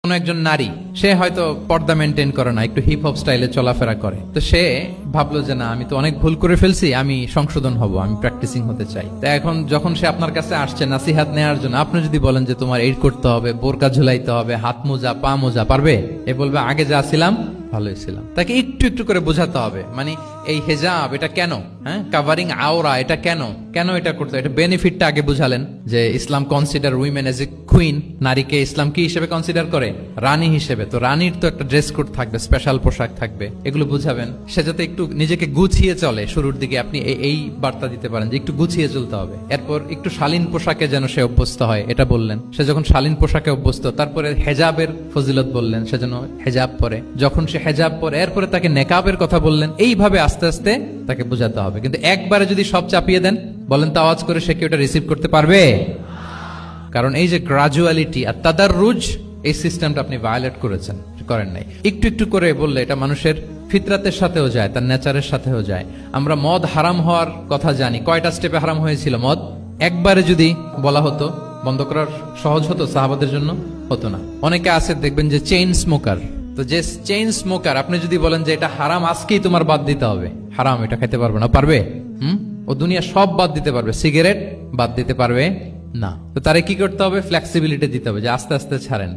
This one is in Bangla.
কোন একজন নারী, সে হয়তো পর্দা মেনটেন করে না, একটু হিপ হপ স্টাইলে চলাফেরা করে, তো সে ভাবলো যে না, আমি তো অনেক ভুল করে ফেলছি, আমি সংশোধন হব, আমি প্র্যাকটিসিং হতে চাই। তো এখন যখন সে আপনার কাছে আসছে নাসিহাত নেওয়ার জন্য, আপনি যদি বলেন যে তোমার এই করতে হবে, বোরকা ঝুলাইতে হবে, হাত মোজা পা মোজা, পারবে? এ বলবে আগে যা ছিলাম ভালোই ছিলাম। তাকে একটু একটু করে বোঝাতে হবে, মানে এই হেজাব এটা কেন, হ্যাঁ, কাভারিং আওরা এটা কেন, কেন এটা করতে, এটা বেনিফিটটা আগে বুঝালেন যে Islam consider women as a queen, নারীকে ইসলাম কি হিসেবে কনসিডার করে? রানী হিসেবে। তো রানীর তো একটা ড্রেস কোড থাকবে, স্পেশাল পোশাক থাকবে, এগুলো বুঝাবেন। সে যাতে একটু নিজেকে গুছিয়ে চলে, শুরুর দিকে আপনি এই বার্তা দিতে পারেন যে একটু গুছিয়ে চলতে হবে। এরপর একটু শালীন পোশাকে যেন সে অভ্যস্ত হয়, এটা বললেন। সে যখন শালীন পোশাকে অভ্যস্ত, তারপরে হেজাবের ফজিলত বললেন, সে যেন হেজাব পরে। যখন সে হেজাব পরে, এরপরে তাকে নেকাবের কথা বললেন। এইভাবে আস্তে আস্তে তাকে বোঝাতে হবে। কিন্তু একবারে যদি সব চাপিয়ে দেন, বলেন তো আওয়াজ করে, সে কি ওটা রিসিভ করতে পারবে? কারণ এই যে গ্রাজুয়ালিটি আর তাদাররুজ, এই সিস্টেমটা আপনি ভায়োলেট করেছেন, করেন নাই। একটু একটু করে বললে এটা মানুষের ফিতরাতের সাথেও যায়, তার নেচারের সাথেও যায়। আমরা মদ হারাম হওয়ার কথা জানি, কয়টা স্টেপে হারাম হয়েছিল মদ? একবারে যদি বলা হতো বন্ধ করার সহজ হতো সাহাবাদের জন্য? হতো না। অনেকে আছে দেখবেন যে চেইন স্মোকার, তো যে চেইন স্মোকার, আপনি যদি বলেন যে এটা হারাম, আজকেই তোমার বাদ দিতে হবে, হারাম, এটা খেতে পারবে না, পারবে? ও দুনিয়া সব বাদ দিতে পারবে, সিগারেট বাদ দিতে পারবে না। তো তারে কি করতে হবে? ফ্লেক্সিবিলিটি দিতে হবে, যে আস্তে আস্তে ছাড়েন।